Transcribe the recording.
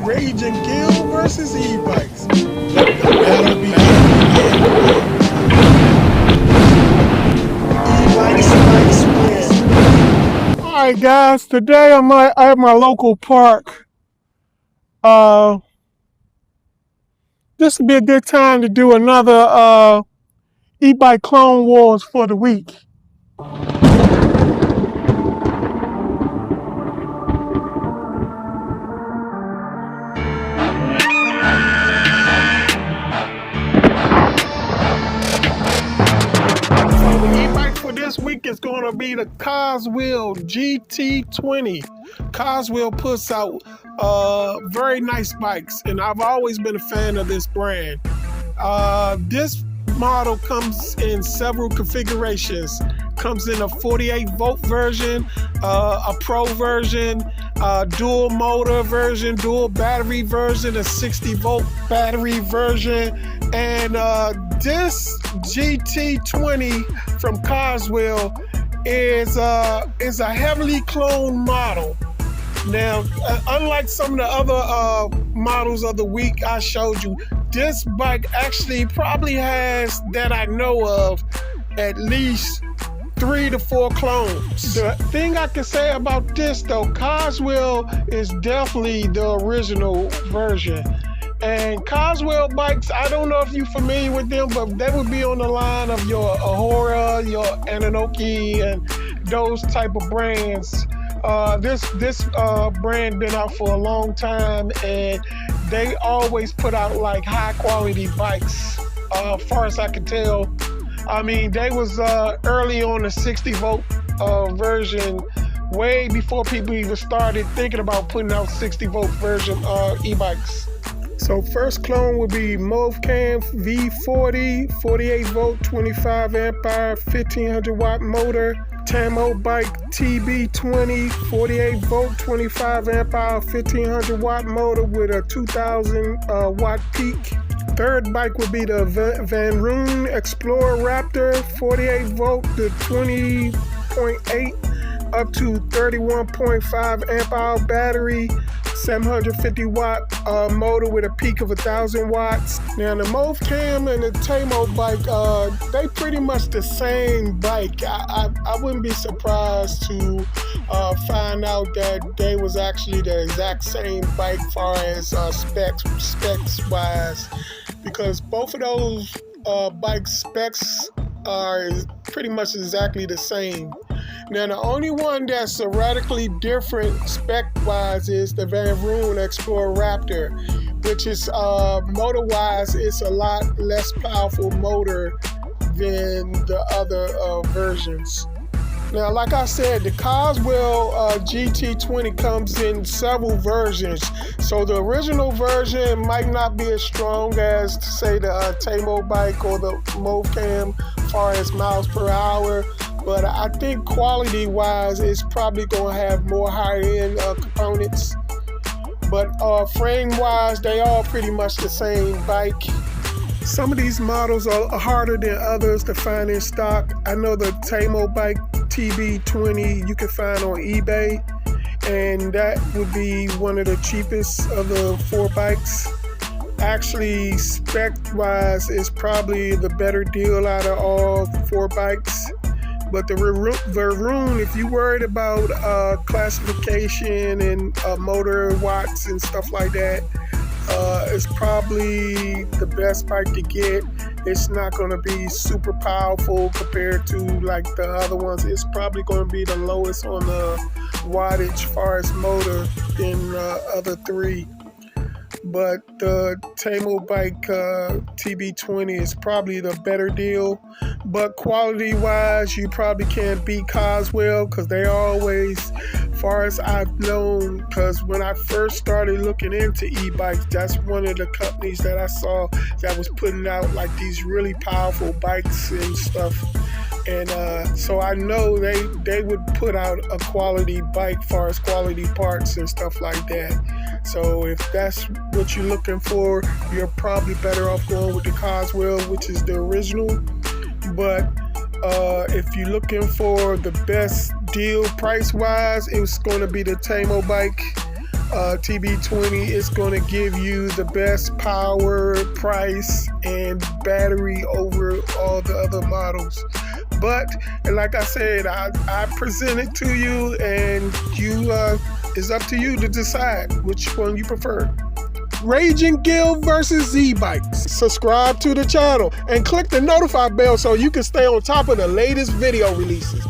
Raging Gill versus e-bikes. That'll be e-bikes win. Alright guys, today I'm at my local park. This would be a good time to do another Ebike Clone Warz for the week. This week is going to be the Coswheel GT20. Coswheel puts out very nice bikes, and I've always been a fan of this brand. This model comes in several configurations. Comes in a 48 volt version, a pro version, dual motor version, dual battery version, a 60 volt battery version, and this GT20 from Coswheel is a heavily cloned model. Now, unlike some of the other models of the week I showed you, this bike actually probably has, that I know of, at least 3 to 4 clones. The thing I can say about this though, Coswheel is definitely the original version. And Coswheel bikes, I don't know if you're familiar with them, but they would be on the line of your Ahura, your Ananoki, and those type of brands. This brand been out for a long time, and they always put out like high quality bikes, far as I can tell. I mean, they was early on the 60 volt version, way before people even started thinking about putting out 60 volt version e-bikes. So first clone would be Megawheels V40, 48 volt, 25 amp hour, 1500 watt motor. Tamo bike TB20, 48 volt, 25 amp hour, 1500 watt motor with a 2000 watt peak. Third bike would be the Van Roon Explorer Raptor, 48 volt to 20.8 up to 31.5 amp hour battery, 750 watt motor with a peak of 1000 watts. Now the Megawheels and the Tamo bike, they pretty much the same bike. I wouldn't be surprised to find out that they was actually the exact same bike far as specs wise, because both of those bike specs are pretty much exactly the same. Now, the only one that's radically different spec-wise is the Van Roon Explorer Raptor, which is motor-wise, it's a lot less powerful motor than the other versions. Now, like I said, the Coswheel GT20 comes in several versions. So the original version might not be as strong as, say, the Tamo bike or the Megawheels as far as miles per hour. But I think quality-wise, it's probably going to have more higher-end components. But frame-wise, they all pretty much the same bike. Some of these models are harder than others to find in stock. I know the Tamo bike TB20 you can find on eBay, and that would be one of the cheapest of the 4 bikes. Actually, spec-wise, it's probably the better deal out of all 4 bikes. But the Roon, if you're worried about classification and motor watts and stuff like that, it's probably the best bike to get. It's not going to be super powerful compared to like the other ones. It's probably going to be the lowest on the wattage as far as motor than the other 3. But the Tamo bike TB20 is probably the better deal. But quality-wise, you probably can't beat Coswheel, because they always, far as I've known, because when I first started looking into e-bikes, that's one of the companies that I saw that was putting out like these really powerful bikes and stuff. And so I know they would put out a quality bike, far as quality parts and stuff like that. So if that's what you're looking for, you're probably better off going with the Coswheel, which is the original. But if you're looking for the best deal price-wise, it's going to be the Tamo bike. TB20 is going to give you the best power, price, and battery over all the other models. But like I said, I present it to you, and it's up to you to decide which one you prefer. Raging Gill versus Z-Bikes. Subscribe to the channel and click the notify bell so you can stay on top of the latest video releases.